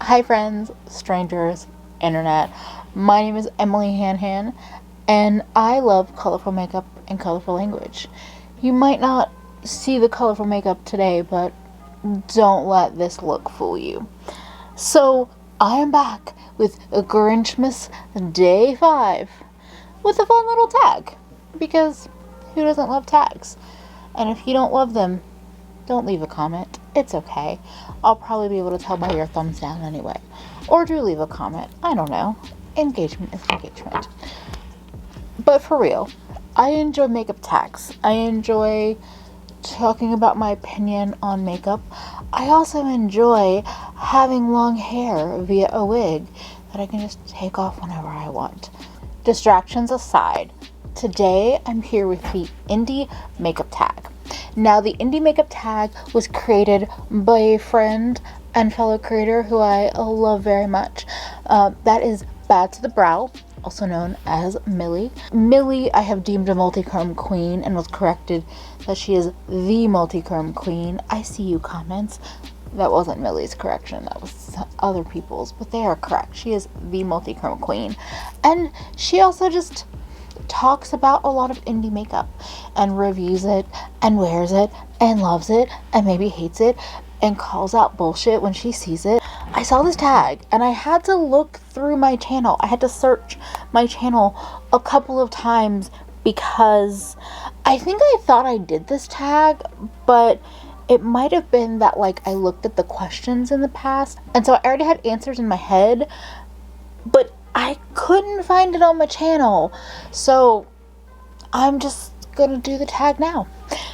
Hi friends, strangers, internet. My name is Emily Hanhan, and I love colorful makeup and colorful language. You might not see the colorful makeup today, but don't let this look fool you. So, I am back with a Grinchmas Day 5 with a fun little tag, because who doesn't love tags? And if you don't love them, don't leave a comment. It's okay. I'll probably be able to tell by your thumbs down anyway. Or do leave a comment. I don't know. Engagement is engagement. But for real, I enjoy makeup tags. I enjoy talking about my opinion on makeup. I also enjoy having long hair via a wig that I can just take off whenever I want. Distractions aside, today I'm here with the indie makeup tag. Now, the indie makeup tag was created by a friend and fellow creator who I love very much. That is Bad to the Brow, also known as Millie. Millie, I have deemed a multi-chrome queen and was corrected that she is the multi-chrome queen. I see you comments. That wasn't Millie's correction, that was other people's, but they are correct. She is the multi-chrome queen. And she also just talks about a lot of indie makeup and reviews it and wears it and loves it and maybe hates it and calls out bullshit when she sees it. I saw this tag and I had to look through my channel. I had to search my channel a couple of times because I think I thought I did this tag, but it might have been that I looked at the questions in the past, and so I already had answers in my head, but I couldn't find it on my channel, so I'm just gonna do the tag now.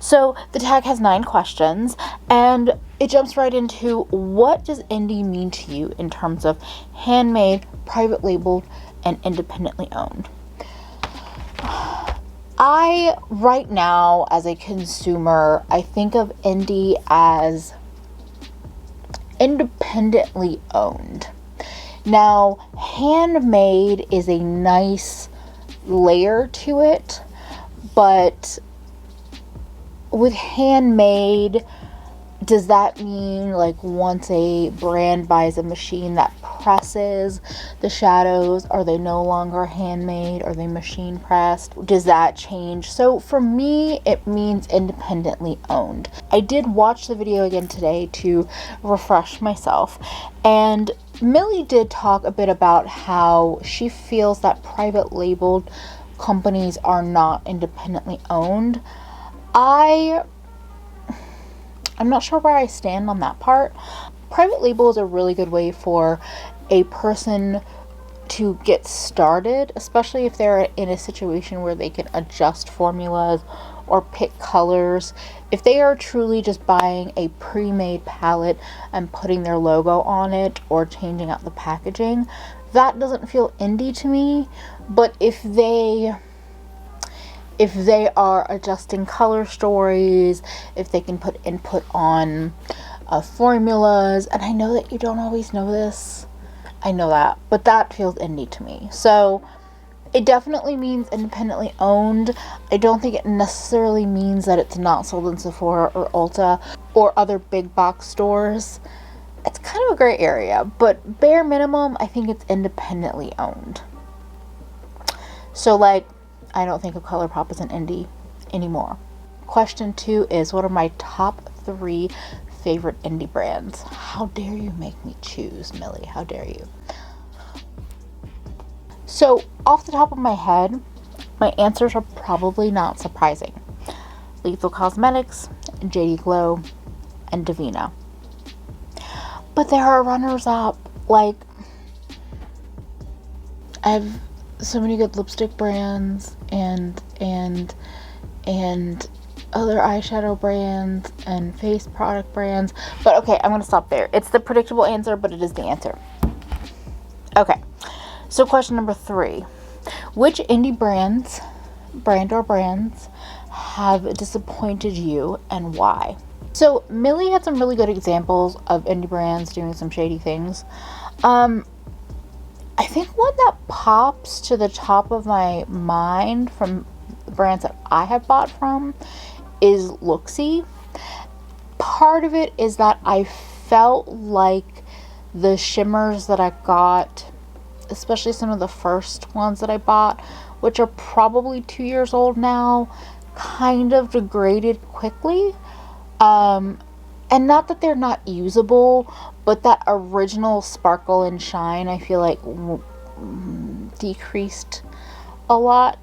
So the tag has 9 questions, and it jumps right into, what does indie mean to you in terms of handmade, private labeled, and independently owned? Right now, as a consumer, I think of indie as independently owned. Now, handmade is a nice layer to it, but with handmade, does that mean once a brand buys a machine that presses the shadows, are they no longer handmade? Are they machine pressed? Does that change? So for me, it means independently owned. I did watch the video again today to refresh myself, and Millie did talk a bit about how she feels that private labeled companies are not independently owned. I'm not sure where I stand on that part. Private label is a really good way for a person to get started, especially if they're in a situation where they can adjust formulas or pick colors. If they are truly just buying a pre-made palette and putting their logo on it or changing out the packaging, that doesn't feel indie to me. But if they are adjusting color stories, if they can put input on formulas, and I know that you don't always know this, I know that, but that feels indie to me. So it definitely means independently owned. I don't think it necessarily means that it's not sold in Sephora or Ulta or other big box stores. It's kind of a gray area, but bare minimum, I think it's independently owned. So I don't think of ColourPop as an indie anymore. Question 2 is, what are my top 3 favorite indie brands? How dare you make me choose, Millie? How dare you? So, off the top of my head, my answers are probably not surprising. Lethal Cosmetics, JD Glow, and Divina. But there are runners-up. I have so many good lipstick brands and other eyeshadow brands and face product brands. But okay, I'm gonna stop there. It's the predictable answer, but it is the answer. Okay, so question number 3. Which indie brand or brands have disappointed you and why? So Millie had some really good examples of indie brands doing some shady things. I think one that pops to the top of my mind from the brands that I have bought from is Looksy. Part of it is that I felt like the shimmers that I got, especially some of the first ones that I bought, which are probably 2 years old now, kind of degraded quickly. And not that they're not usable, but that original sparkle and shine, I feel like decreased a lot.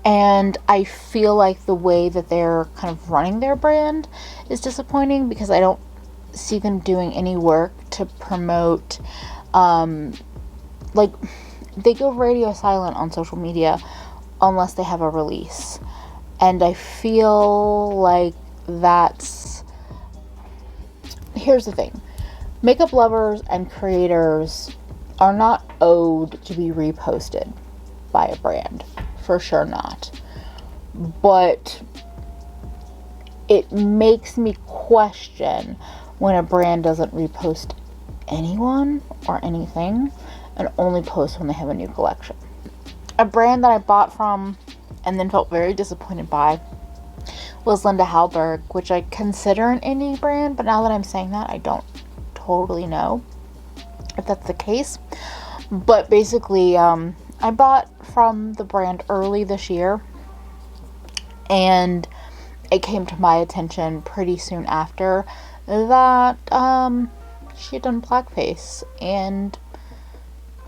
And I feel like the way that they're kind of running their brand is disappointing, because I don't see them doing any work to promote, like, they go radio silent on social media unless they have a release. And I feel like that's... Here's the thing. Makeup lovers and creators are not owed to be reposted by a brand. For sure not. But it makes me question when a brand doesn't repost anyone or anything and only post when they have a new collection. A brand that I bought from and then felt very disappointed by was Linda Halberg, which I consider an indie brand, but now that I'm saying that, I don't totally know if that's the case. But basically, I bought from the brand early this year, and it came to my attention pretty soon after that she had done blackface, and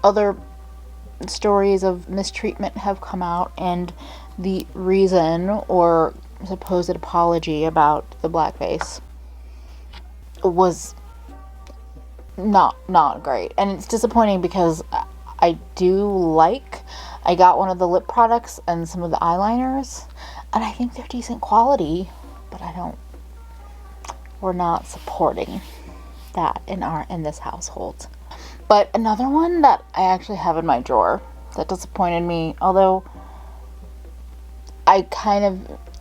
other stories of mistreatment have come out, and the reason or supposed apology about the blackface was not great. And it's disappointing because I got one of the lip products and some of the eyeliners, and I think they're decent quality, but we're not supporting that in this household. But another one that I actually have in my drawer that disappointed me, although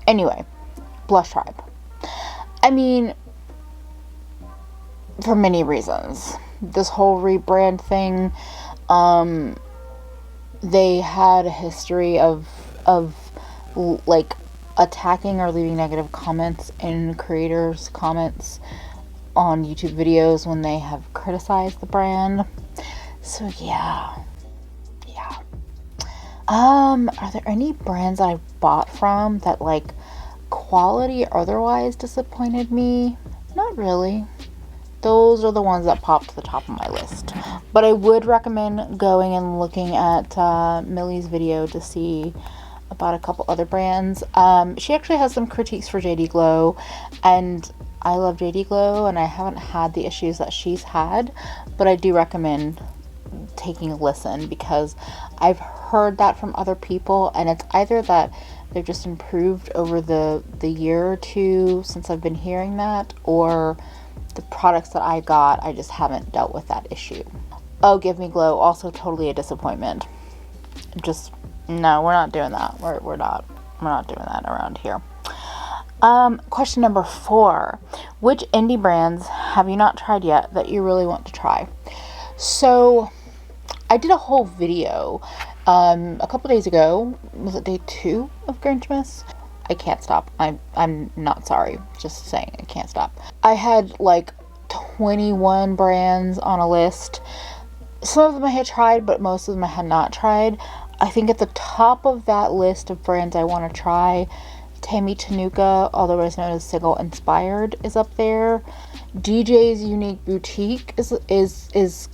anyway, Blush Tribe. I mean, for many reasons. This whole rebrand thing, they had a history of like attacking or leaving negative comments in creators' comments on YouTube videos when they have criticized the brand. So yeah. Are there any brands that I bought from that, like, quality or otherwise disappointed me? Not really. Those are the ones that popped to the top of my list. But I would recommend going and looking at Millie's video to see about a couple other brands. She actually has some critiques for JD Glow, and I love JD Glow, and I haven't had the issues that she's had, but I do recommend taking a listen, because I've heard that from other people, and it's either that they've just improved over the year or two since I've been hearing that, or the products that I got, I just haven't dealt with that issue. Oh, Give Me Glow, also totally a disappointment. No, we're not doing that. We're not doing that around here. Question number 4. Which indie brands have you not tried yet that you really want to try? So, I did a whole video a couple days ago. Was it day 2 of Grinchmas? I can't stop. I'm not sorry. Just saying, I can't stop. I had like 21 brands on a list. Some of them I had tried, but most of them I had not tried. I think at the top of that list of brands I want to try, Tammy Tanuka, otherwise known as Sigil Inspired, is up there. DJ's Unique Boutique is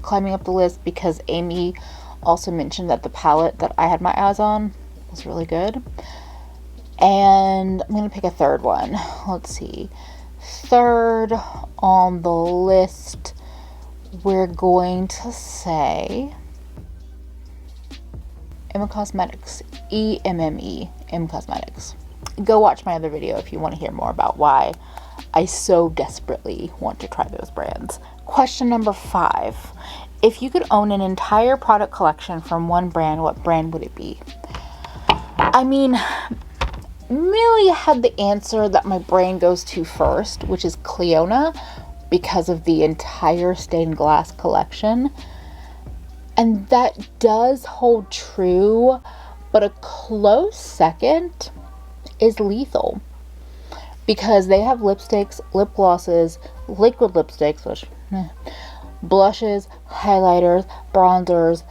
climbing up the list, because Amy also mentioned that the palette that I had my eyes on was really good. And I'm going to pick a third one. Let's see. Third on the list, we're going to say Emma Cosmetics. EMME. M Cosmetics. Go watch my other video if you want to hear more about why I so desperately want to try those brands. Question number 5. If you could own an entire product collection from one brand, what brand would it be? I mean, Millie had the answer that my brain goes to first, which is Cleona, because of the entire stained glass collection. And that does hold true, but a close second is Lethal, because they have lipsticks, lip glosses, liquid lipsticks, which blushes, highlighters, bronzers,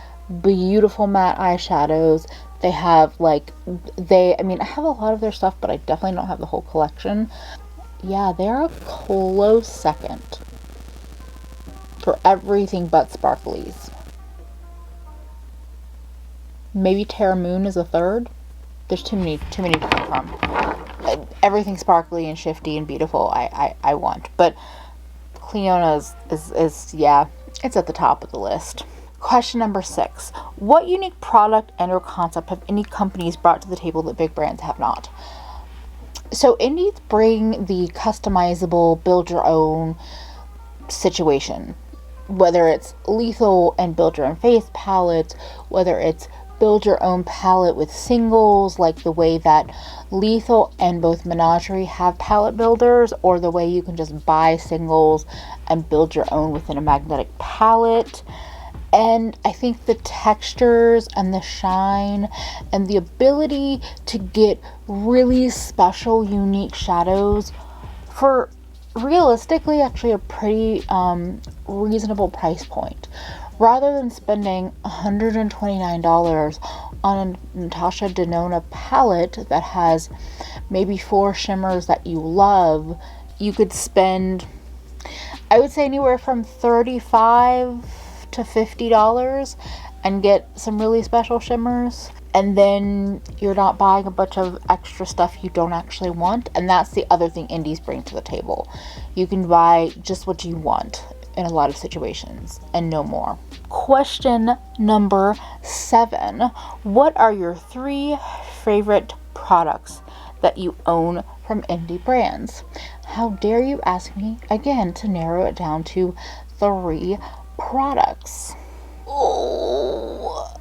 beautiful matte eyeshadows. They have like, I mean, I have a lot of their stuff, but I definitely don't have the whole collection. Yeah, they're a close second for everything but sparklies. Maybe Terra Moon is a third. There's too many to pick from. Everything sparkly and shifty and beautiful I want. But Cleona is yeah, it's at the top of the list. Question number 6. What unique product and or concept have indie companies brought to the table that big brands have not? So indies bring the customizable, build your own situation. Whether it's Lethal and build your own face palettes, whether it's build your own palette with singles, like the way that Lethal and both Menagerie have palette builders, or the way you can just buy singles and build your own within a magnetic palette. And I think the textures and the shine and the ability to get really special, unique shadows for realistically actually a pretty reasonable price point. Rather than spending $129 on a Natasha Denona palette that has maybe 4 shimmers that you love, you could spend, I would say, anywhere from $35 to $50 and get some really special shimmers. And then you're not buying a bunch of extra stuff you don't actually want. And that's the other thing indies bring to the table. You can buy just what you want in a lot of situations and no more. Question number 7. What are your 3 favorite products that you own from indie brands? How dare you ask me again to narrow it down to 3 products? Oh,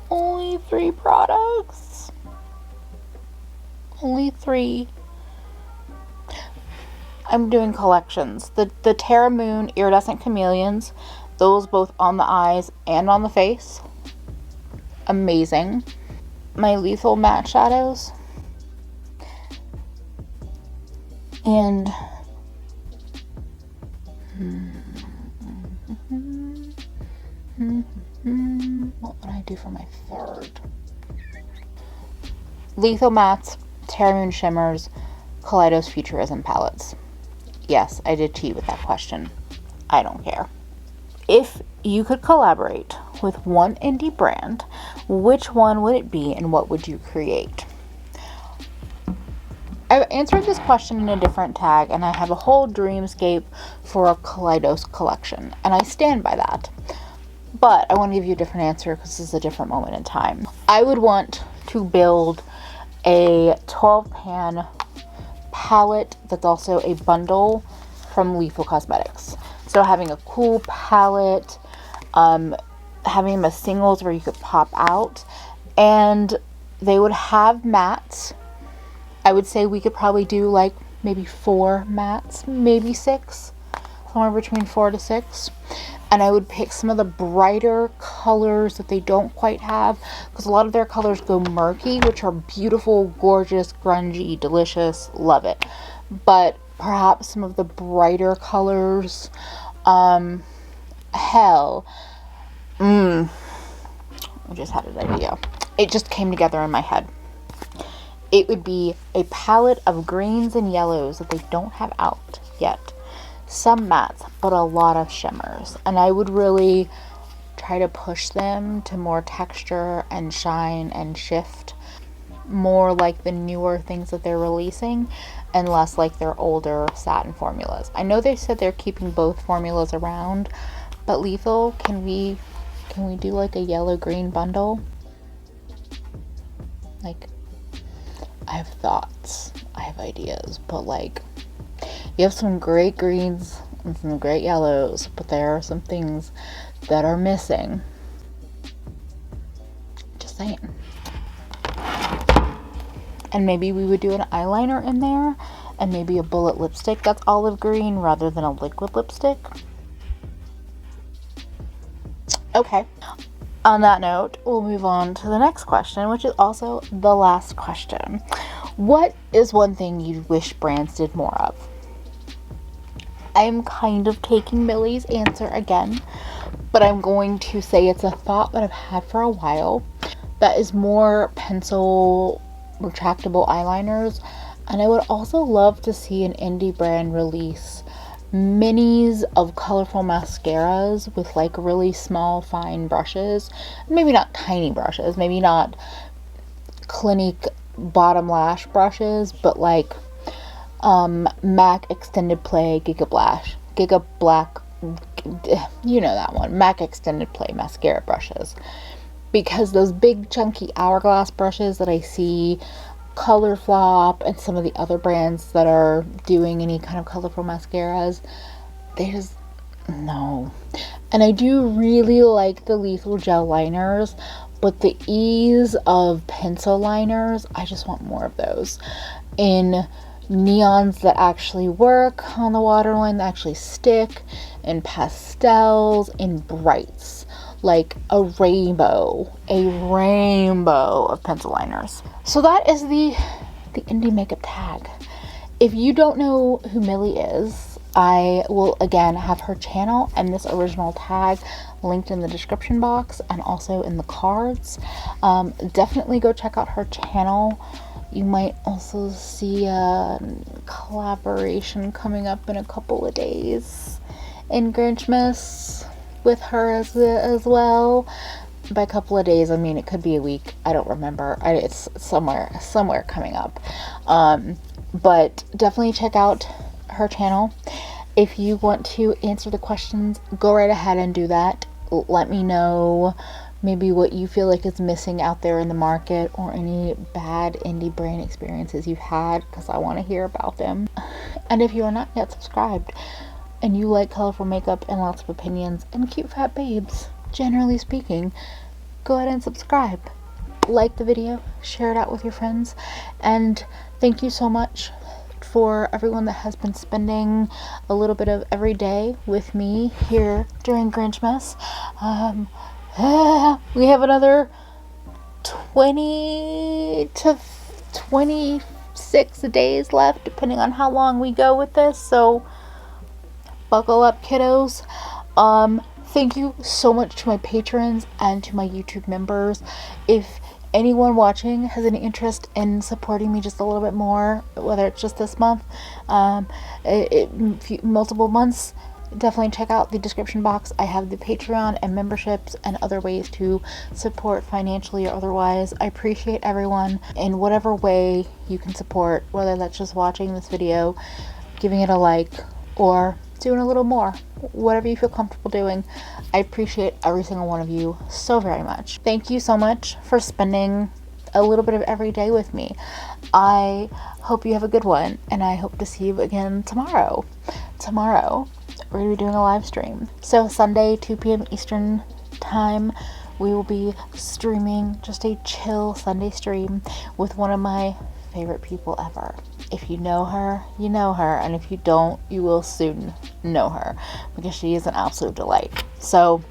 only 3 products. Only 3. I'm doing collections. The Terra Moon Iridescent Chameleons, those both on the eyes and on the face. Amazing. My Lethal matte shadows. And what would I do for my 3rd? Lethal mattes, Terra Moon shimmers, Kaleidos Futurism palettes. Yes, I did cheat with that question. I don't care. If you could collaborate with one indie brand, which one would it be and what would you create? I've answered this question in a different tag, and I have a whole dreamscape for a Kaleidos collection, and I stand by that. But I want to give you a different answer because this is a different moment in time. I would want to build a 12-pan palette that's also a bundle from Lethal Cosmetics. So having a cool palette, having them as singles where you could pop out, and they would have mattes. I would say we could probably do like maybe 4 mattes, maybe 6, somewhere between 4 to 6. And I would pick some of the brighter colors that they don't quite have, because a lot of their colors go murky, which are beautiful, gorgeous, grungy, delicious, love it. But perhaps some of the brighter colors, I just had an idea. It just came together in my head. It would be a palette of greens and yellows that they don't have out yet. Some mattes, but a lot of shimmers. And I would really try to push them to more texture and shine and shift. More like the newer things that they're releasing and less like their older satin formulas. I know they said they're keeping both formulas around, but Lethal, can we do like a yellow-green bundle? Like, I have thoughts, I have ideas, but like, you have some great greens and some great yellows, but there are some things that are missing. Just saying. And maybe we would do an eyeliner in there, and maybe a bullet lipstick that's olive green rather than a liquid lipstick. Okay. On that note, we'll move on to the next question, which is also the last question. What is one thing you wish brands did more of? I'm kind of taking Millie's answer again, but I'm going to say it's a thought that I've had for a while. That is more pencil retractable eyeliners, and I would also love to see an indie brand release minis of colorful mascaras with like really small fine brushes. Maybe not tiny brushes, maybe not Clinique bottom lash brushes, but like MAC extended play Giga Black, you know that one, MAC extended play mascara brushes, because those big chunky hourglass brushes that I see Color Flop and some of the other brands that are doing any kind of colorful mascaras, there's no. And I do really like the Lethal Gel liners, but the ease of pencil liners, I just want more of those in neons that actually work on the waterline, that actually stick, in pastels, in brights, like a rainbow of pencil liners. So that is the indie makeup tag. If you don't know who Millie is, I will again have her channel and this original tag linked in the description box and also in the cards. Definitely go check out her channel. You might also see a collaboration coming up in a couple of days in Grinchmas with her as well. By a couple of days, I mean it could be a week. I don't remember. It's somewhere coming up. But definitely check out her channel. If you want to answer the questions, go right ahead and do that. Let me know maybe what you feel like is missing out there in the market, or any bad indie brand experiences you've had, because I want to hear about them. And if you are not yet subscribed and you like colorful makeup and lots of opinions and cute fat babes, generally speaking, go ahead and subscribe. Like the video, share it out with your friends, and thank you so much for everyone that has been spending a little bit of every day with me here during Grinchmas. We have another 20 to 26 days left, depending on how long we go with this, so buckle up, kiddos. Thank you so much to my patrons and to my YouTube members. If anyone watching has any interest in supporting me just a little bit more, whether it's just this month, multiple months, definitely check out the description box. I have the Patreon and memberships and other ways to support financially or otherwise. I appreciate everyone in whatever way you can support, whether that's just watching this video, giving it a like, or doing a little more. Whatever you feel comfortable doing. I appreciate every single one of you so very much. Thank you so much for spending a little bit of every day with me. I hope you have a good one, and I hope to see you again tomorrow. Tomorrow, we're going to be doing a live stream. So Sunday, 2 p.m. Eastern time, we will be streaming just a chill Sunday stream with one of my favorite people ever. If you know her, you know her, and if you don't, you will soon know her, because she is an absolute delight. So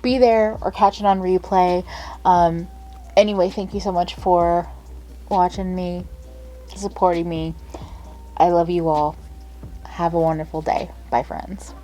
be there or catch it on replay. Anyway, thank you so much for watching me, supporting me. I love you all. Have a wonderful day. Bye, friends.